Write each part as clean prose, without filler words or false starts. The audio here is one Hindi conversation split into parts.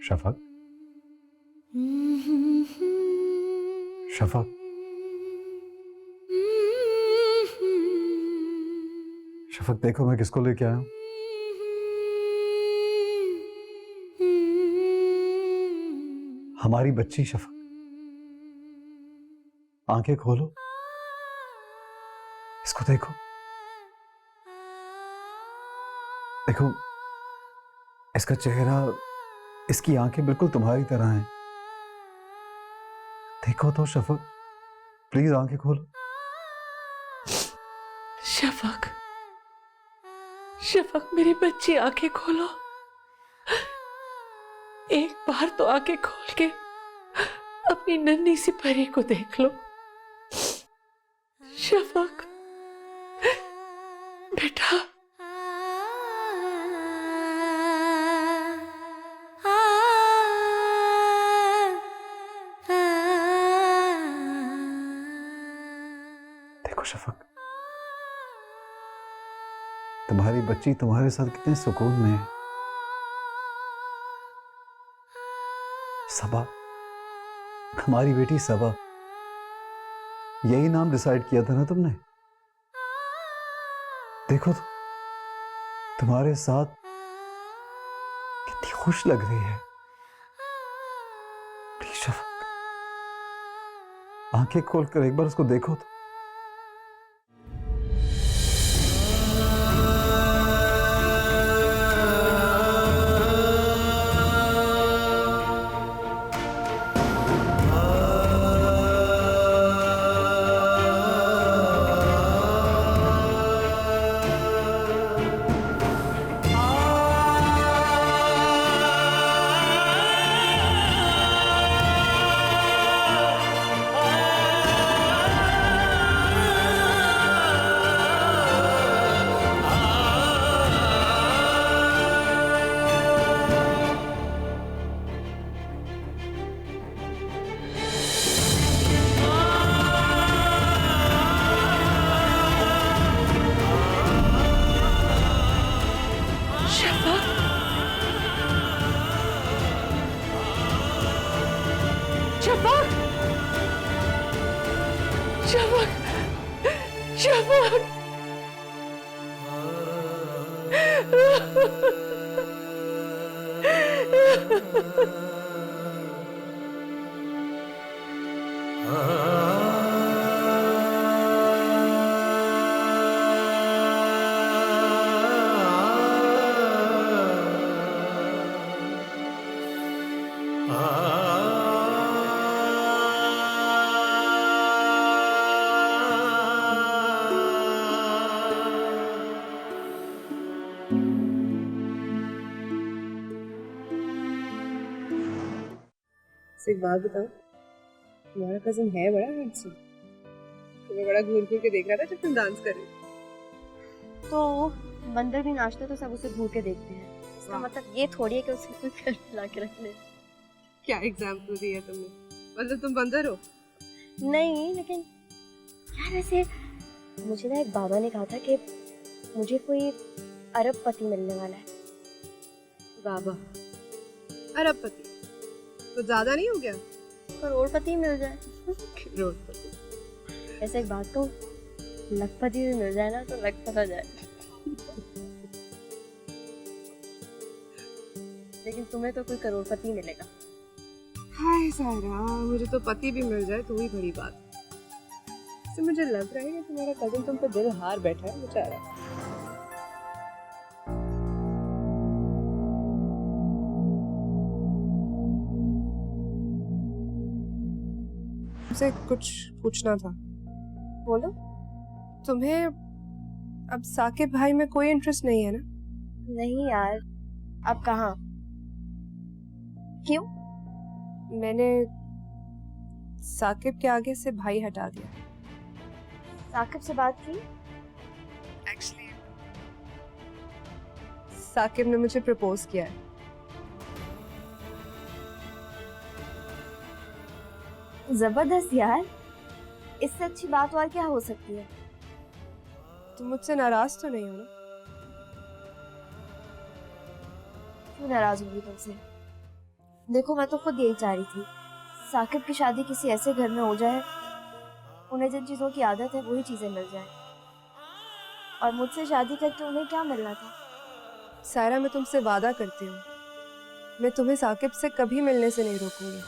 शफक, शफक, शफक देखो मैं किसको लेके आया हूं। हमारी बच्ची शफक, आंखें खोलो, इसको देखो, देखो इसका चेहरा, इसकी आंखें बिल्कुल तुम्हारी तरह हैं। देखो तो शफक, प्लीज आंखें खोलो। शफक, शफक मेरी बच्ची आंखें खोलो, एक बार तो आंखें खोल के अपनी नन्ही सी परी को देख लो। शफक बेटा, देखो शफक, तुम्हारी बच्ची तुम्हारे साथ कितने सुकून में है। सबा, हमारी बेटी सबा, यही नाम डिसाइड किया था ना तुमने। देखो तो, तुम्हारे साथ कितनी खुश लग रही है। प्लीज शफक, आंखें खोलकर एक बार उसको देखो तो। शफक, शफक, शफक, एक बात बताओ, तुम्हारा कजिन है बड़ा हैंडसम। तुम्हें बड़ा घूर घूर के देख रहा था जब तुम डांस कर रही। तो बंदर भी नाचते तो सब उसे घूर के देखते हैं। इसका मतलब ये थोड़ी है कि उसे कोई घर ला के रख ले। क्या एग्जाम्पल दिया तुमने? मतलब तुम बंदर हो? नहीं, लेकिन यार ऐसे मुझे ना एक बाबा ने कहा था कि मुझे कोई अरबपति मिलने वाला है। बाबा अरबपति तो ज्यादा नहीं हो गया? करोड़पति मिल जाए। करोड़पति। ऐसे एक बात कहूं, लखपति भी मिल जाए ना तो लक पता जाए। लेकिन तुम्हें तो कोई करोड़पति मिलेगा। हाय सायरा, मुझे तो पति भी मिल जाए तो ही बड़ी बात। इससे मुझे लग रहा है कि तुम्हारा कजिन तुम पे दिल हार बैठा है बेचारा। मुझसे कुछ पूछना था। बोलो। तुम्हें अब साकिब भाई में कोई इंटरेस्ट नहीं है ना? नहीं यार, अब कहाँ? क्यों? मैंने साकिब के आगे से भाई हटा दिया। साकिब से बात की? एक्चुअली साकिब ने मुझे प्रपोज किया है। जबरदस्त यार, इससे अच्छी बात और क्या हो सकती है? तुम मुझसे नाराज तो नहीं हो ना? क्यों नाराज होगी तुमसे? देखो मैं तो खुद यही चाह रही थी, साकिब की शादी किसी ऐसे घर में हो जाए उन्हें जिन चीजों की आदत है वही चीजें मिल जाए, और मुझसे शादी करके उन्हें क्या मिलना था। सायरा, मैं तुमसे वादा करती हूँ, मैं तुम्हें साकिब से कभी मिलने से नहीं रोकूंगी।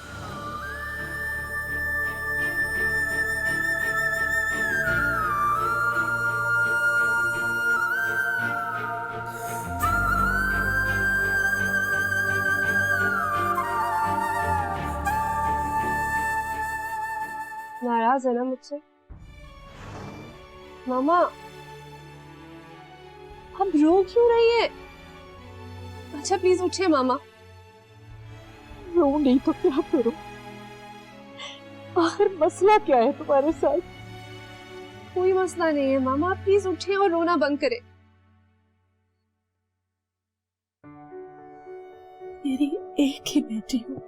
नाराज है ना मुझसे? मामा, अब रो क्यों रही है? अच्छा प्लीज उठिए मामा। रो नहीं तो क्या करूं? आखिर मसला क्या है तुम्हारे साथ? कोई मसला नहीं है मामा, आप प्लीज उठिए और रोना बंद करें। मेरी एक ही बेटी हूँ,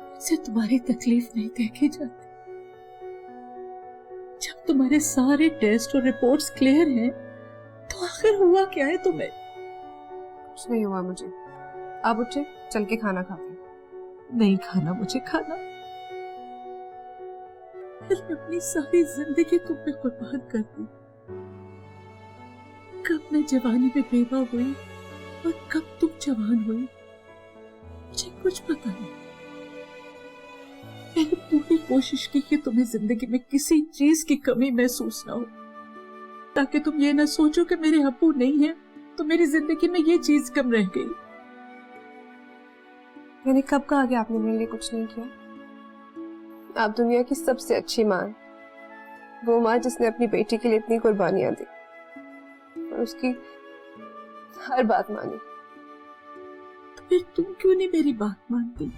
मुझसे तुम्हारी तकलीफ नहीं देखी जाती। जब तुम्हारे सारे टेस्ट और रिपोर्ट्स क्लियर हैं, तो आखिर हुआ क्या है तुम्हें? कुछ नहीं हुआ मुझे। आप उठे, चल के खाना खाते हैं। नहीं खाना मुझे खाना। मैंने अपनी सारी जिंदगी तुम पे कुर्बान कर दी। कब मैं जवानी में बेवा हुई और कब तुम जवान हुई, मुझे कुछ पता नहीं। मैंने पूरी कोशिश की कि तुम्हें जिंदगी में किसी चीज की कमी महसूस ना हो, ताकि तुम ये ना सोचो कि मेरे अब्बू नहीं है तो मेरी जिंदगी में ये चीज कम रह गई। मैंने कब कहा कि आपने मेरे लिए कुछ नहीं किया? आप दुनिया की सबसे अच्छी माँ हैं, वो माँ जिसने अपनी बेटी के लिए इतनी कुर्बानियां दी और उसकी हर बात मानी। तो फिर तुम क्यों नहीं मेरी बात मानती?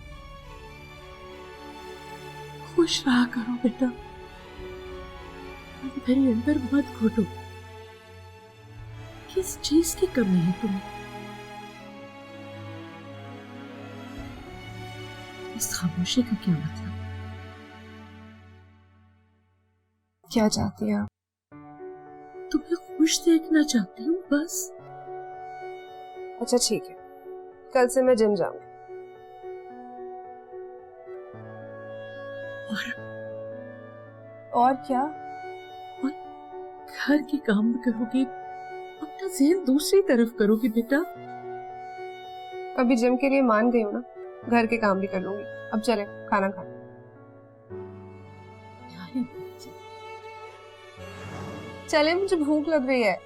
खुश रहा करो बेटा, मेरे अंदर मत घुटो। किस चीज की कमी है तुम्हें? इस खामोशी का क्या मतलब? क्या चाहती हैं आप? तुम्हें खुश देखना चाहती हूँ बस। अच्छा ठीक है, कल से मैं जिम जाऊंगी। और क्या? और घर के काम भी करोगी, अपना ज़हन दूसरी तरफ करोगी बेटा। अभी जिम के लिए मान गई हूँ ना, घर के काम भी कर लूंगी। अब चले खाना खाने। चले, मुझे भूख लग रही है।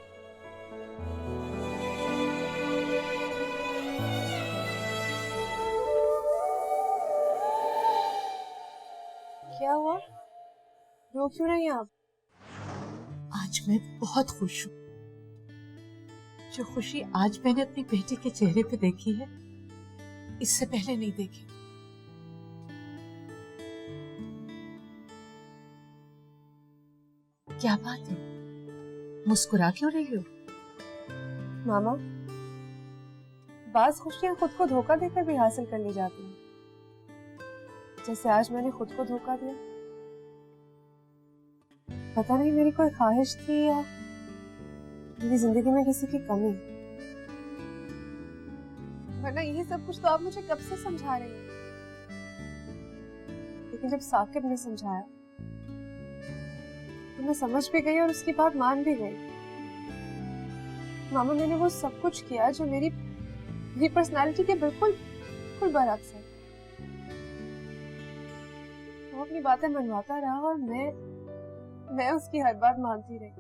क्या हुआ? रो क्यों रही हैं आप? आज मैं बहुत खुश हूँ। जो खुशी आज मैंने अपनी बेटी के चेहरे पे देखी है, इससे पहले नहीं देखी। क्या बात है, मुस्कुरा क्यों रही हो? मामा, बाज खुशियां खुद को धोखा देकर भी हासिल कर ली जाती हैं, जैसे आज मैंने खुद को धोखा दिया। पता नहीं मेरी कोई ख्वाहिश थी या मेरी जिंदगी में किसी की कमी, वरना यही सब कुछ तो आप मुझे कब से समझा रही हैं। लेकिन जब साकिब ने समझाया तो मैं समझ भी गई और उसकी बात मान भी गई। मामा, मैंने वो सब कुछ किया जो मेरी पर्सनालिटी के बिल्कुल बरअक्स है। वो अपनी बातें मनवाता रहा और मैं उसकी हर बात मानती रही।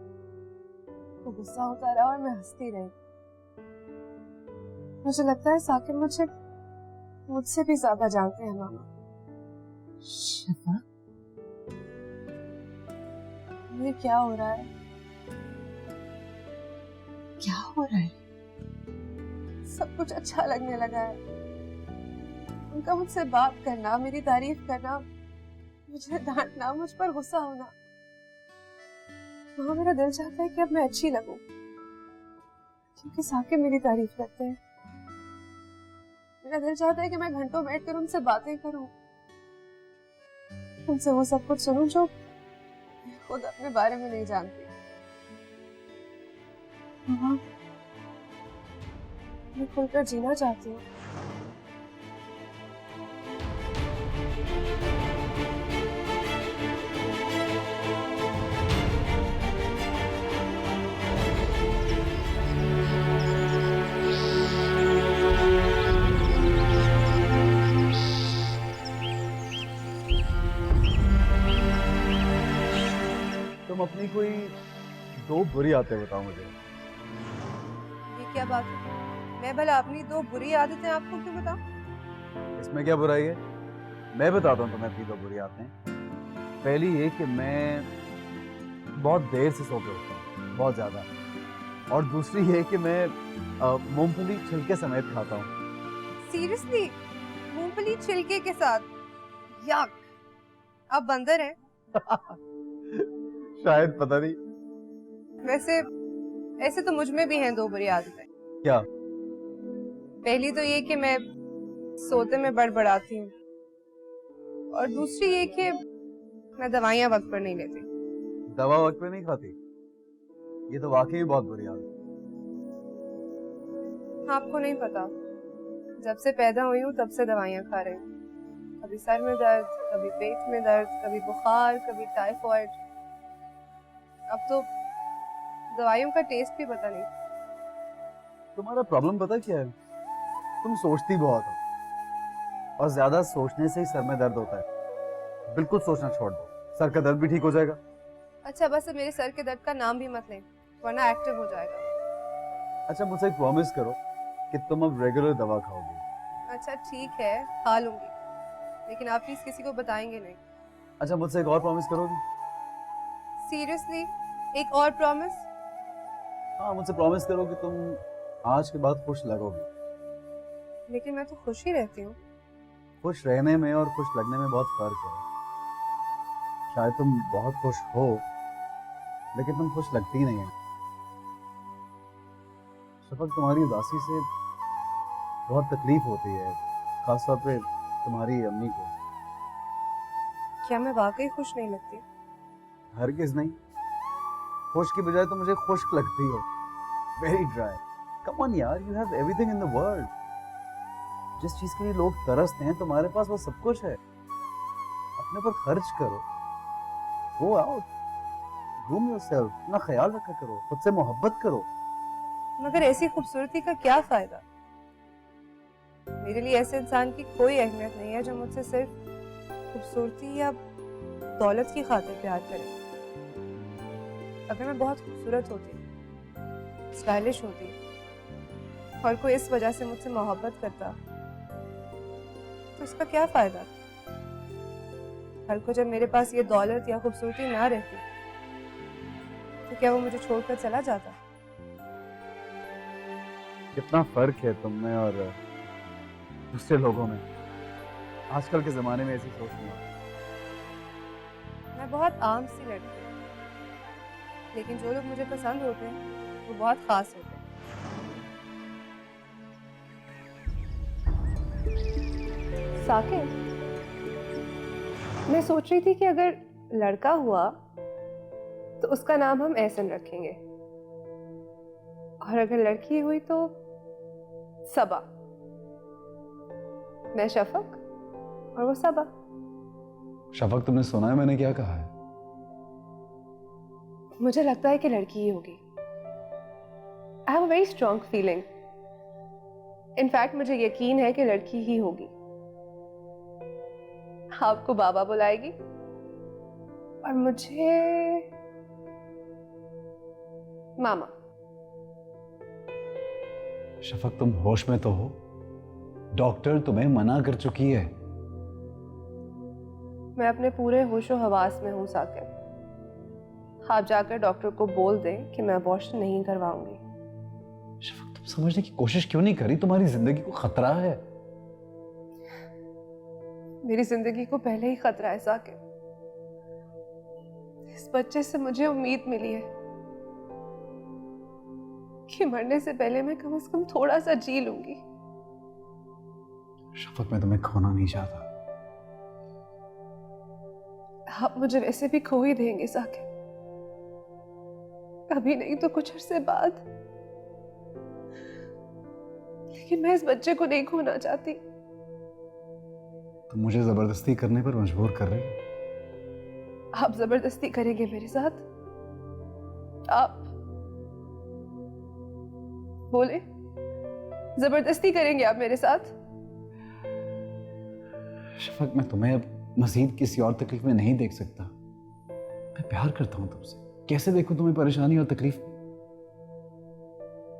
वो गुस्सा होता रहा और मैं हंसती रही। मुझे लगता है साकिब मुझसे भी ज्यादा जानते हैं मामा। शफा, ये क्या हो रहा है? क्या हो रहा है? सब कुछ अच्छा लगने लगा है। उनका मुझसे बात करना, मेरी तारीफ करना, मुझे डांटना, मुझ पर गुस्सा होना। वहाँ मेरा दिल चाहता है कि अब मैं अच्छी लगूं, क्योंकि साकिब मेरी तारीफ करते हैं। मेरा दिल चाहता है कि मैं घंटों बैठकर उनसे बातें करूं, उनसे वो सब कुछ सुनूं जो खुद अपने बारे में नहीं जानती। मैं खुलकर जीना चाहती हूँ, तुम अपनी कोई दो बुरी आदतें बताओ मुझे। ये क्या बात है? मैं भला अपनी दो बुरी आदतें आपको क्यों बताऊं? इसमें क्या बुराई है? मैं बताता हूँ तुम्हें अपनी दो बुरी आदतें। पहली ये कि मैं बहुत देर से सो के उठता हूँ, बहुत ज्यादा। और दूसरी ये कि मैं मूंगफली छिलके समेत खाता हूँ। सीरियसली? मूंगफली छिलके के साथ? यक! आप बंदर हैं। शायद, पता नहीं। वैसे ऐसे तो मुझ में भी हैं दो बुरी आदतें। क्या? पहली तो ये कि मैं सोते में बड़बड़ाती हूँ, और दूसरी ये कि मैं दवाइयाँ वक्त पर नहीं लेती। दवा वक्त पे नहीं खाती? ये तो वाकई बहुत बुरी आदत है। आपको नहीं पता, जब से पैदा हुई हूँ तब से दवाइयाँ खा रही हूँ। कभी सर में दर्द, कभी पेट में दर्द, कभी बुखार, कभी टाइफाइड। अब तो दवाइयों का टेस्ट भी पता नहीं। तुम्हारा प्रॉब्लम पता क्या है? तुम सोचती बहुत हो, और ज्यादा सोचने से ही सर में दर्द होता है। बिल्कुल सोचना छोड़ दो, सर का दर्द भी ठीक हो जाएगा। अच्छा, बस मेरे सर के दर्द का नाम भी मत लें, वरना एक्टिव हो जाएगा। अच्छा, मुझसे एक प्रॉमिस करो कि तुम अब रेगुलर दवा खाओगी। अच्छा ठीक है, खा लूंगी, लेकिन आप प्लीज किसी को बताएंगे नहीं। अच्छा, मुझसे एक और प्रॉमिस करोगी? सीरियसली? एक और प्रॉमिस? हाँ, मुझसे प्रॉमिस करो कि तुम आज के बाद खुश लगोगी। लेकिन मैं तो खुश ही रहती हूँ। खुश रहने में और खुश लगने में बहुत फर्क है। शायद तुम बहुत खुश हो, लेकिन तुम खुश लगती नहीं है। शफक, तुम्हारी उदासी से बहुत तकलीफ होती है, खासतौर पे तुम्हारी अम्मी को। क्या मैं वाकई खुश नहीं लगती? हरगिज नहीं। खुश की बजाय तुम मुझे खुश्क लगती हो। Very dry. कम ऑन यार, you have everything in the world. जिस चीज के लिए लोग तरसते हैं तुम्हारे पास वो सब कुछ है। अपने पर खर्च करो, गो आउट, ग्रूम योरसेल्फ, अपना ख्याल रखा करो, खुद से मोहब्बत करो। मगर ऐसी खूबसूरती का क्या फायदा? मेरे लिए ऐसे इंसान की कोई अहमियत नहीं है जो मुझसे सिर्फ खूबसूरती या दौलत की खातिर प्यार करे। अगर मैं बहुत खूबसूरत होती, स्टाइलिश होती, और कोई इस वजह से मुझसे मोहब्बत करता, तो इसका क्या फायदा? कल को जब मेरे पास ये दौलत या खूबसूरती ना रहती, तो क्या वो मुझे छोड़कर चला जाता? कितना फर्क है तुम में और दूसरे लोगों में। आजकल के जमाने में ऐसी सोच नहीं होती। मैं बहुत आम सी लड़की हूँ, लेकिन जो लोग मुझे पसंद होते हैं वो बहुत खास होते हैं। साकिब, मैं सोच रही थी कि अगर लड़का हुआ तो उसका नाम हम एहसन रखेंगे, और अगर लड़की हुई तो सबा। मैं शफक और वो सबा। शफक, तुमने सुना है मैंने क्या कहा है? मुझे लगता है कि लड़की ही होगी। I have a very strong feeling. In fact मुझे यकीन है कि लड़की ही होगी। आपको बाबा बुलाएगी और मुझे मामा। शफक, तुम होश में तो हो? डॉक्टर तुम्हें मना कर चुकी है। मैं अपने पूरे होशो हवास में हूँ साकिब। आप जाकर डॉक्टर को बोल दें कि मैं अबॉर्शन नहीं करवाऊंगी। शफक, तुम समझने की कोशिश क्यों नहीं करी? तुम्हारी जिंदगी को खतरा है। मेरी जिंदगी को पहले ही खतरा है साकिब। इस बच्चे से मुझे उम्मीद मिली है कि मरने से पहले मैं कम से कम थोड़ा सा जी लूंगी। शफक, मैं तुम्हें खोना नहीं चाहता। आप मुझे वैसे भी खो ही देंगे साकिब, अभी नहीं तो कुछ अरसे बाद। लेकिन मैं इस बच्चे को नहीं खोना चाहती। तुम मुझे जबरदस्ती करने पर मजबूर कर रही हो। आप जबरदस्ती करेंगे मेरे साथ? आप बोले, जबरदस्ती करेंगे आप मेरे साथ? शफक, मैं तुम्हें अब मजीद किसी और तकलीफ में नहीं देख सकता। मैं प्यार करता हूं तुमसे, कैसे देखूं तुम्हें परेशानी और तकलीफ में?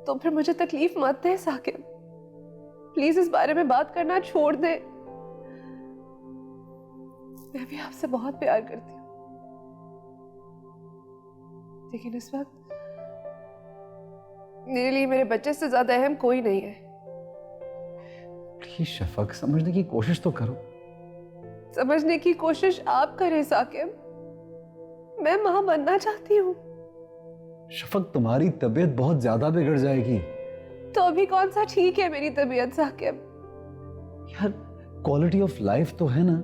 तो फिर मुझे तकलीफ मत दे साकिब, प्लीज इस बारे में बात करना छोड़ दे। मैं भी आपसे बहुत प्यार करती हूँ, लेकिन इस वक्त मेरे लिए मेरे बच्चे से ज्यादा अहम कोई नहीं है। प्लीज शफक, समझने की कोशिश तो करो। समझने की कोशिश आप करें साकिब, मैं मां बनना चाहती हूँ। शफक, तुम्हारी तबीयत बहुत ज्यादा बिगड़ जाएगी। तो अभी कौन सा ठीक है मेरी तबीयत साकिब? यार, क्वालिटी ऑफ लाइफ तो है ना।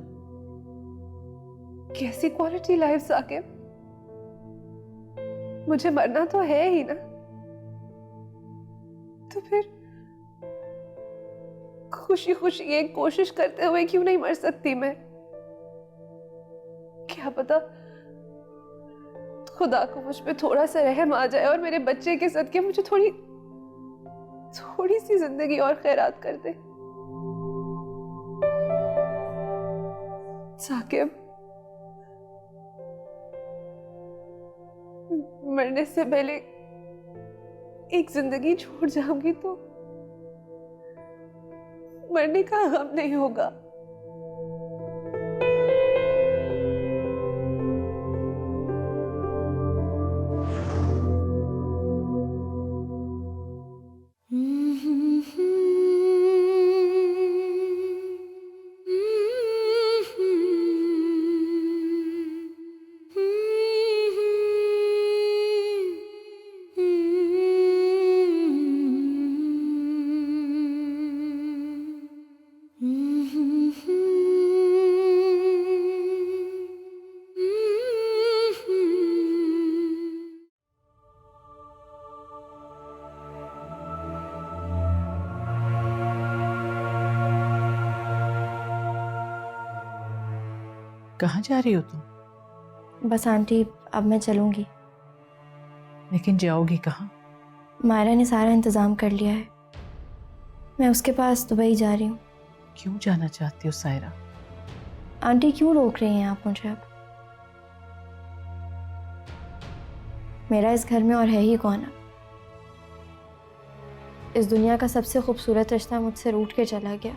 कैसी क्वालिटी लाइफ साकिब? मुझे मरना तो है ही ना, तो फिर खुशी खुशी एक कोशिश करते हुए क्यों नहीं मर सकती मैं? क्या पता खुदा को मुझ पे थोड़ा सा रहम आ जाए और मेरे बच्चे के सदके मुझे थोड़ी सी जिंदगी और खैरात कर दे। साकिब, मरने से पहले एक जिंदगी छोड़ जाऊंगी तो मरने का गम नहीं होगा। कहाँ जा रही हो तुम? बस आंटी, अब मैं चलूंगी। लेकिन जाओगी कहाँ? मायरा ने सारा इंतज़ाम कर लिया है, मैं उसके पास दुबई जा रही हूँ। क्यों जाना चाहती हो सायरा? आंटी क्यों रोक रही हैं आप मुझे? अब मेरा इस घर में और है ही कौन? अब इस दुनिया का सबसे खूबसूरत रिश्ता मुझसे रूठ के चला गया,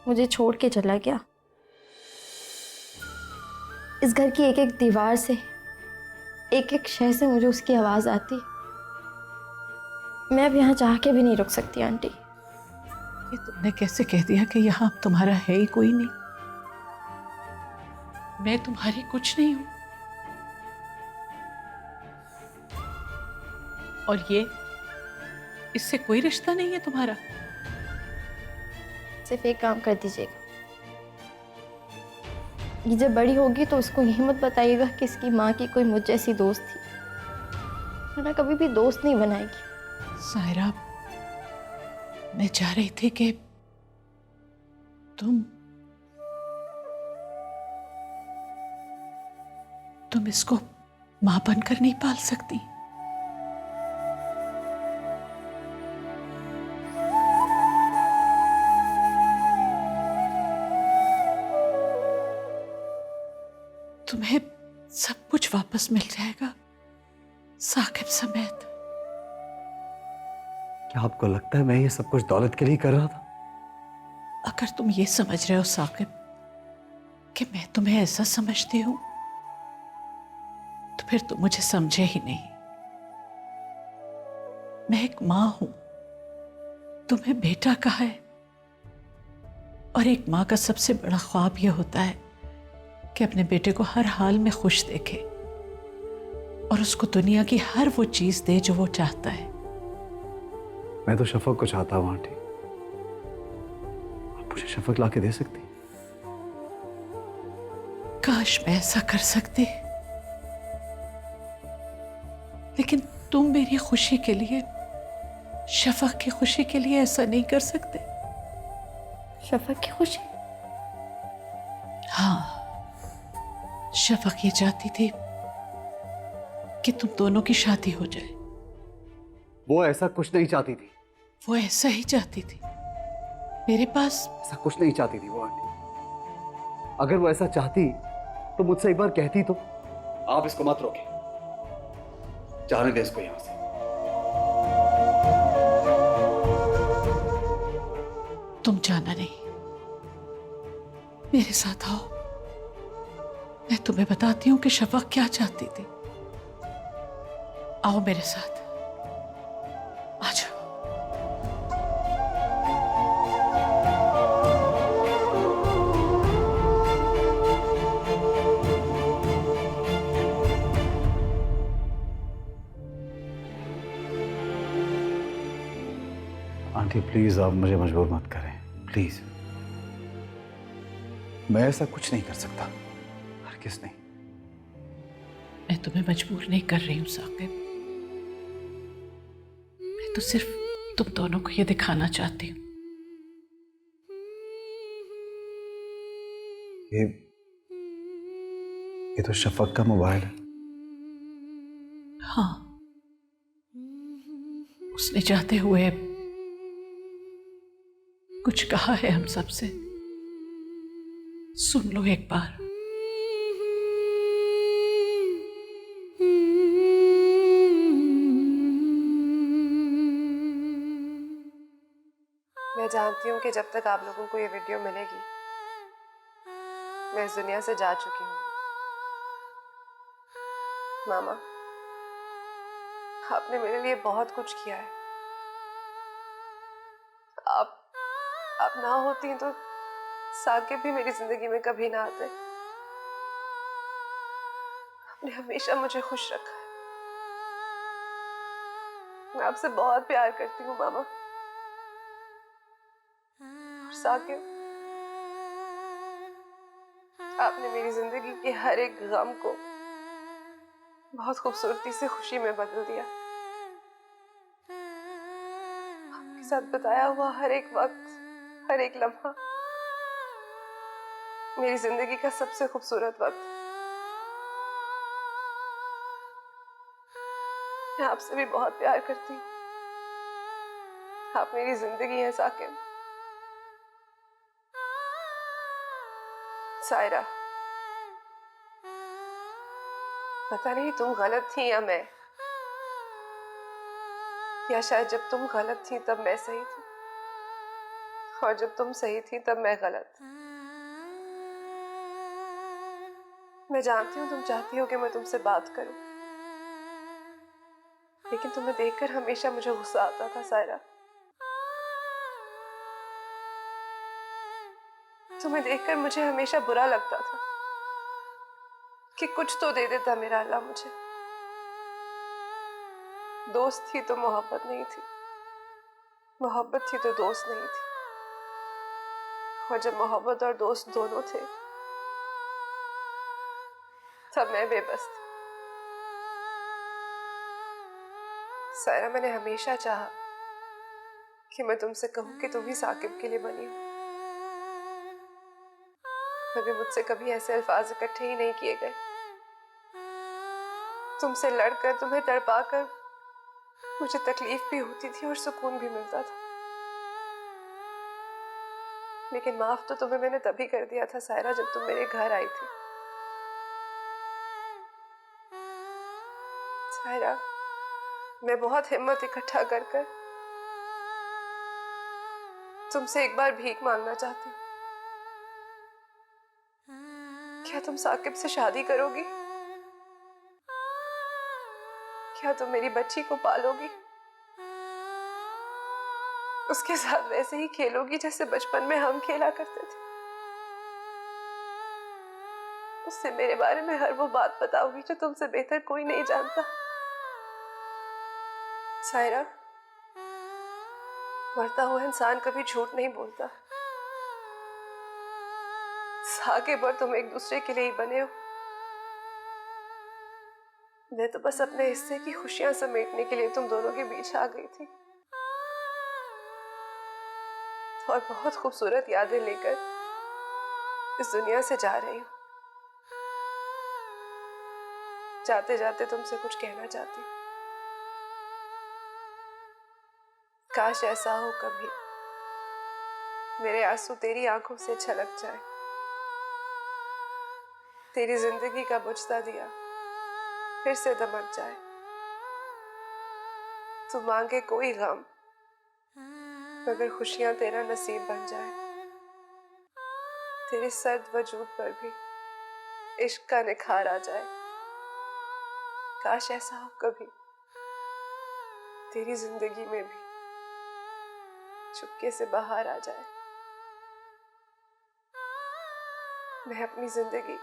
मुझे छोड़ के चला गया। इस घर की एक एक दीवार से, एक एक शय से मुझे उसकी आवाज़ आती। मैं अब यहाँ चाह के भी नहीं रुक सकती आंटी। ये तुमने कैसे कह दिया कि यहाँ अब तुम्हारा है ही कोई नहीं? मैं तुम्हारी कुछ नहीं हूं। और ये, इससे कोई रिश्ता नहीं है तुम्हारा? सिर्फ एक काम कर दीजिएगा, ये जब बड़ी होगी तो उसको यही मत बताइएगा कि इसकी माँ की कोई मुझ जैसी दोस्त थी, वरना कभी भी दोस्त नहीं बनाएगी। सायरा, मैं चाह रही थी कि तुम इसको मां बनकर नहीं पाल सकती? तुम्हें सब कुछ वापस मिल जाएगा, साकिब समेत। क्या आपको लगता है मैं ये सब कुछ दौलत के लिए कर रहा था? अगर तुम ये समझ रहे हो साकिब कि मैं तुम्हें ऐसा समझती हूं, तो फिर तुम मुझे समझे ही नहीं। मैं एक मां हूं, तुम्हें बेटा कहा है, और एक मां का सबसे बड़ा ख्वाब यह होता है कि अपने बेटे को हर हाल में खुश देखे और उसको दुनिया की हर वो चीज दे जो वो चाहता है। मैं तो शफक को चाहता हूँ आंटी। आप मुझे शफक ला के दे सकती? काश मैं ऐसा कर सकती, लेकिन तुम मेरी खुशी के लिए, शफक की खुशी के लिए ऐसा नहीं कर सकते। शफक की खुशी? हाँ, शफक ये चाहती थी कि तुम दोनों की शादी हो जाए। वो ऐसा कुछ नहीं चाहती थी। वो ऐसा ही चाहती थी। मेरे पास ऐसा कुछ नहीं चाहती थी वो आंटी। अगर वो ऐसा चाहती तो मुझसे एक बार कहती तो। आप इसको मत रोके, जाने दे इसको यहां से। तुम जाना नहीं, मेरे साथ आओ। मैं तुम्हें बताती हूँ कि शफक क्या चाहती थी। आओ मेरे साथ, आ जाओ। आंटी प्लीज आप मुझे मजबूर मत करें, प्लीज। मैं ऐसा कुछ नहीं कर सकता, हरगिज़ नहीं। मैं तुम्हें मजबूर नहीं कर रही हूँ साकिब। मैं तो सिर्फ तुम दोनों को ये दिखाना चाहती हूँ। ये तो शफक का मोबाइल है। हाँ, उसने चाहते हुए कुछ कहा है हम सबसे। सुन लो एक बार। मैं जानती हूँ कि जब तक आप लोगों को ये वीडियो मिलेगी मैं इस दुनिया से जा चुकी हूँ। मामा, आपने मेरे लिए बहुत कुछ किया है। आप ना होती तो साकिब भी मेरी जिंदगी में कभी ना आते। आपने हमेशा मुझे खुश रखा है। मैं आपसे बहुत प्यार करती हूँ मामा। और साकिब, आपने मेरी जिंदगी के हर एक गम को बहुत खूबसूरती से खुशी में बदल दिया। आपके साथ बताया हुआ हर एक वक्त, हर एक लम्हा मेरी जिंदगी का सबसे खूबसूरत वक्त। मैं आपसे भी बहुत प्यार करती हूँ। आप मेरी जिंदगी है साकिब। सायरा, पता नहीं तुम गलत थी या मैं, या शायद जब तुम गलत थी तब मैं सही थी और जब तुम सही थी तब मैं गलत। मैं जानती हूँ तुम चाहती हो कि मैं तुमसे बात करूं, लेकिन तुम्हें देखकर हमेशा मुझे गुस्सा आता था सायरा। तुम्हें देखकर मुझे हमेशा बुरा लगता था कि कुछ तो दे देता मेरा अल्लाह मुझे। दोस्त थी तो मोहब्बत नहीं थी, मोहब्बत थी तो दोस्त नहीं थी। और जब मोहब्बत और दोस्त दोनों थे तब मैं बेबस थी। सायरा, मैंने हमेशा चाहा कि मैं तुमसे कहूं कि तुम ही साकिब के लिए बनी हो, मगर मुझसे कभी ऐसे अल्फाज इकट्ठे ही नहीं किए गए। तुमसे लड़कर, तुम्हें तड़पाकर मुझे तकलीफ भी होती थी और सुकून भी मिलता था, लेकिन माफ तो तुम्हें मैंने तभी कर दिया था सायरा जब तुम मेरे घर आई थी। सायरा, मैं बहुत हिम्मत इकट्ठा कर कर तुमसे एक बार भीख मांगना चाहती हूँ। क्या तुम साकिब से शादी करोगी? क्या तुम मेरी बच्ची को पालोगी? उसके साथ वैसे ही खेलोगी जैसे बचपन में हम खेला करते थे? उससे मेरे बारे में हर वो बात बताओगी जो तुमसे बेहतर कोई नहीं जानता? सायरा, मरता हुआ इंसान कभी झूठ नहीं बोलता। साकिब और तुम एक दूसरे के लिए ही बने हो। मैं तो बस अपने हिस्से की खुशियां समेटने के लिए तुम दोनों के बीच आ गई थी और बहुत खूबसूरत यादें लेकर इस दुनिया से जा रही हूँ। जाते जाते तुमसे कुछ कहना चाहती हूँ। काश ऐसा हो कभी मेरे आंसू तेरी आंखों से छलक जाए, तेरी जिंदगी का बुझता दिया फिर से दमक जाए। तू मांगे कोई गम मगर खुशियां तेरा नसीब बन जाए। तेरे सर्द वजूद पर भी इश्क का निखार आ जाए। काश ऐसा हो कभी तेरी जिंदगी में भी चुपके से बाहर आ जाए। मैं अपनी जिंदगी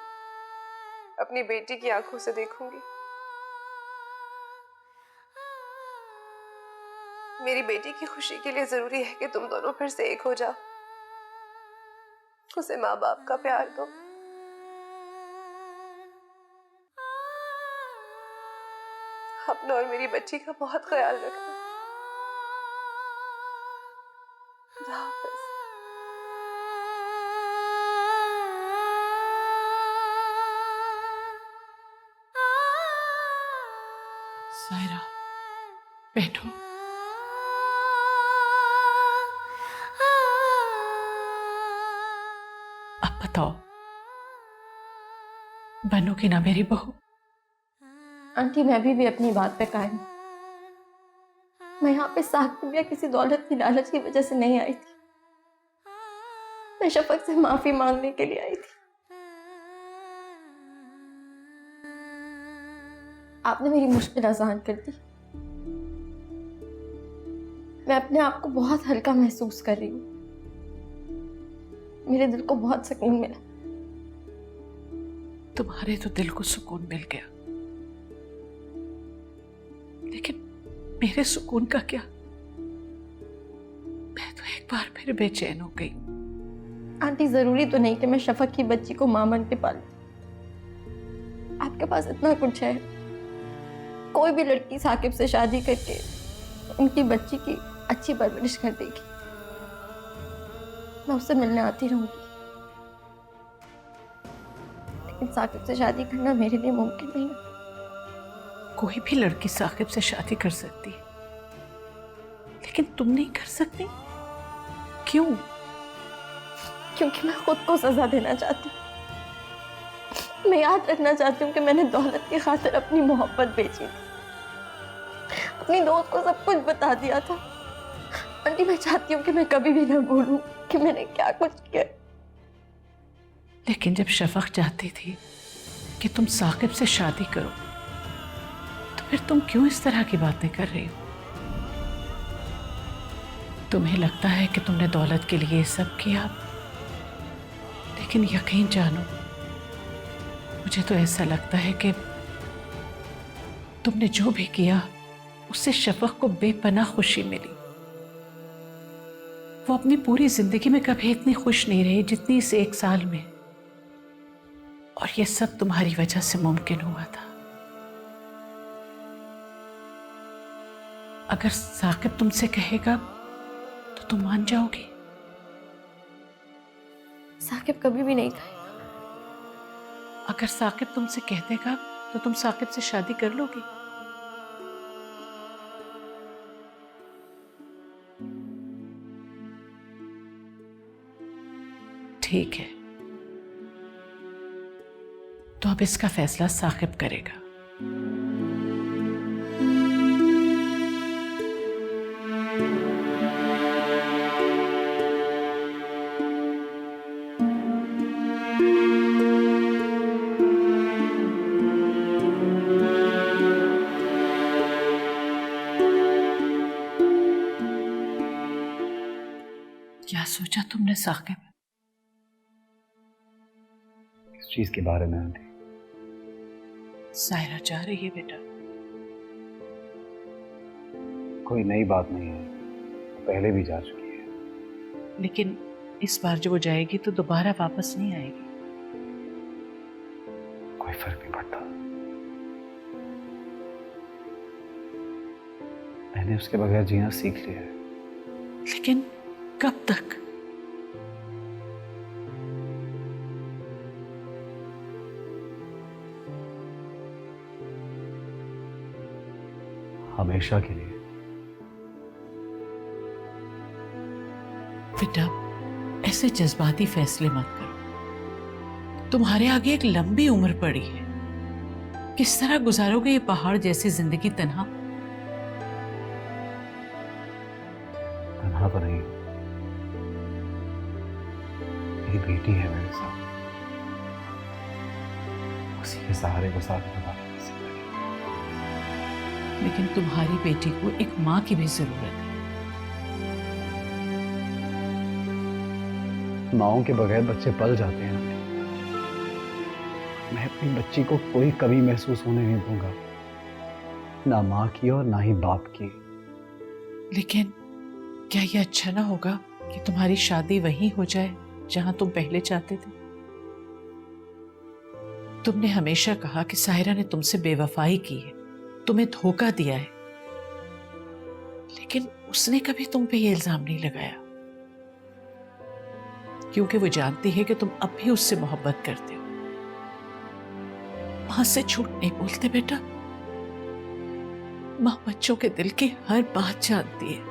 अपनी बेटी की आंखों से देखूंगी। मेरी बेटी की खुशी के लिए जरूरी है कि तुम दोनों फिर से एक हो जाओ। उसे माँ बाप का प्यार दो। अपना और मेरी बच्ची का बहुत ख्याल रखना। खुदा हाफिज। सायरा, बैठो। अब बताओ, बनोगी ना मेरी बहू? आंटी, मैं भी अपनी बात पे कायम हूं। मैं यहाँ पे साकिब या किसी दौलत की लालच की वजह से नहीं आई थी। मैं शफक से माफी मांगने के लिए आई थी। आपने मेरी मुश्किल आसान कर दी। मैं अपने आप को बहुत हल्का महसूस कर रही हूँ। मेरे दिल को बहुत सुकून मिला। तुम्हारे तो दिल को सुकून मिल गया, लेकिन मेरे सुकून का क्या? मैं तो एक बार फिर बेचैन हो गई। आंटी, जरूरी तो नहीं कि मैं शफक की बच्ची को मां बन के पालूं। आपके पास इतना कुछ है। कोई भी लड़की साकिब से शादी करके उनकी बच्ची की अच्छी परवरिश कर देगी। मैं उससे मिलने आती रहूंगी, लेकिन साकिब से शादी करना मेरे लिए मुमकिन नहीं है। कोई भी लड़की साकिब से शादी कर सकती है, लेकिन तुम नहीं कर सकती। क्यों? क्योंकि मैं खुद को सजा देना चाहती हूँ। मैं याद रखना चाहती हूँ कि मैंने दौलत की खातिर अपनी मोहब्बत बेची थी। अपनी दोस्त को सब कुछ बता दिया था। आंटी, मैं चाहती हूँ कि मैं कभी भी ना भूलूं कि मैंने क्या कुछ किया। लेकिन जब शफक चाहती थी कि तुम साकिब से शादी करो, तो फिर तुम क्यों इस तरह की बातें कर रही हो? तुम्हें लगता है कि तुमने दौलत के लिए सब किया, लेकिन यकीन जानो, मुझे तो ऐसा लगता है कि तुमने जो भी किया उससे शफक को बेपनाह खुशी मिली। वो अपनी पूरी जिंदगी में कभी इतनी खुश नहीं रही जितनी इस एक साल में, और ये सब तुम्हारी वजह से मुमकिन हुआ था। अगर साकिब तुमसे कहेगा तो तुम मान जाओगी? साकिब कभी भी नहीं कहेगा। अगर साकिब तुमसे कह देगा तो तुम साकिब से शादी कर लोगी? ठीक है, तो अब इसका फैसला साकिब करेगा। क्या सोचा तुमने साकिब? किस चीज के बारे में आंटी? सायरा जा रही है बेटा। कोई नई बात नहीं है, पहले भी जा चुकी है। लेकिन इस बार जो वो जाएगी तो दोबारा वापस नहीं आएगी। कोई फर्क नहीं पड़ता। मैंने उसके बगैर जीना सीख लिया है। लेकिन कब तक? हमेशा के लिए। बेटा, ऐसे जज्बाती फैसले मत करो। तुम्हारे आगे एक लंबी उम्र पड़ी है। किस तरह गुजारोगे ये पहाड़ जैसी जिंदगी तन्हा? तन्हा तो नहीं, मेरी बेटी है मेरे साथ, उसी के सहारे को साथ में बाकी जिंदगी। लेकिन तुम्हारी बेटी को एक माँ की भी जरूरत है। माओं के बगैर बच्चे पल जाते हैं। मैं अपनी बच्ची को कोई कमी महसूस होने नहीं दूंगा, ना माँ की और ना ही बाप की। लेकिन क्या ये अच्छा ना होगा कि तुम्हारी शादी वहीं हो जाए जहां तुम पहले चाहते थे? तुमने हमेशा कहा कि साहिरा ने तुमसे बेवफाई की है, तुम्हें धोखा दिया है, लेकिन उसने कभी तुम पे ये इल्जाम नहीं लगाया, क्योंकि वो जानती है कि तुम अब भी उससे मोहब्बत करते हो। मां से झूठ नहीं बोलते बेटा। मां बच्चों के दिल की हर बात जानती है।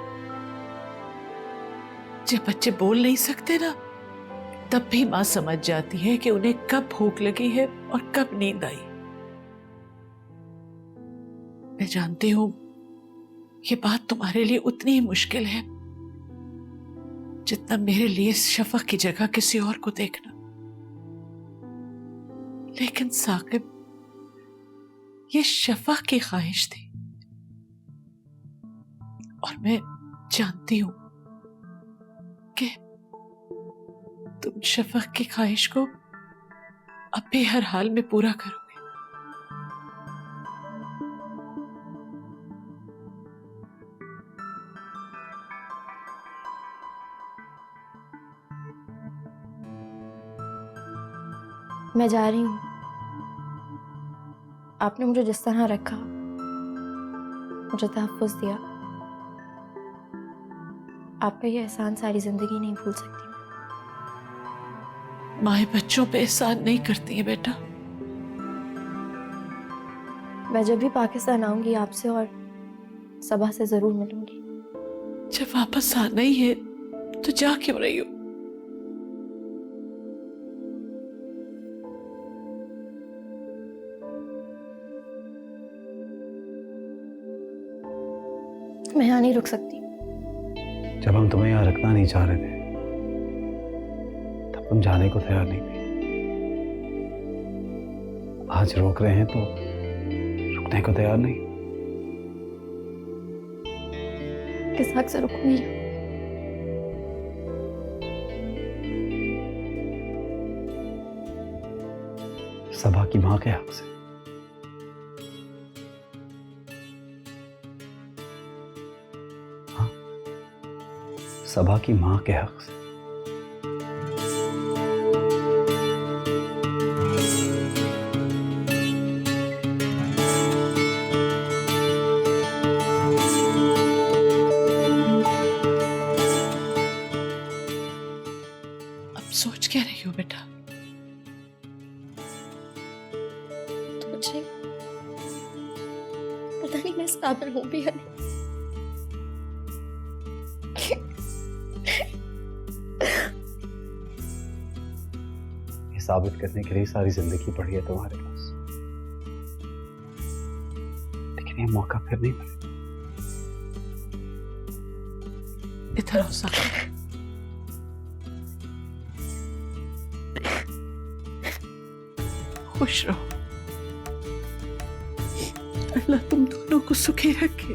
जब बच्चे बोल नहीं सकते ना, तब भी मां समझ जाती है कि उन्हें कब भूख लगी है और कब नींद आई। मैं जानती हूं ये बात तुम्हारे लिए उतनी ही मुश्किल है जितना मेरे लिए शफक की जगह किसी और को देखना। लेकिन साकिब, ये शफक की ख्वाहिश थी और मैं जानती हूं कि तुम शफक की ख्वाहिश को अब भी हर हाल में पूरा करोगे। मैं जा रही हूँ। आपने मुझे जिस तरह रखा, मुझे तहफ़्फ़ुज़ दिया, आपका ये एहसान सारी जिंदगी नहीं भूल सकती। माए बच्चों पे एहसान नहीं करती है बेटा। मैं जब भी पाकिस्तान आऊंगी आपसे और सबा से जरूर मिलूंगी। जब वापस आना ही है तो जा क्यों रही हो? मैं यहाँ नहीं रुक सकती। जब हम तुम्हें यहाँ रखना नहीं चाह रहे थे, तब तुम जाने को तैयार नहीं थी। आज रोक रहे हैं तो रुकने को तैयार नहीं। किस हक से रुकूंगी? सबा की मां के हक से। हाँ, सबा की मां के हक से। अब सोच क्या रही हो बेटा? मुझे पता नहीं मैं इस काबिल हूँ भी या नहीं। ये साबित करने के लिए सारी जिंदगी पड़ी है तुम्हारे पास, लेकिन ये मौका फिर नहीं मिलेगा। इधर हो सकता। खुश रहो। अल्लाह तुम दोनों को सुखी रखे।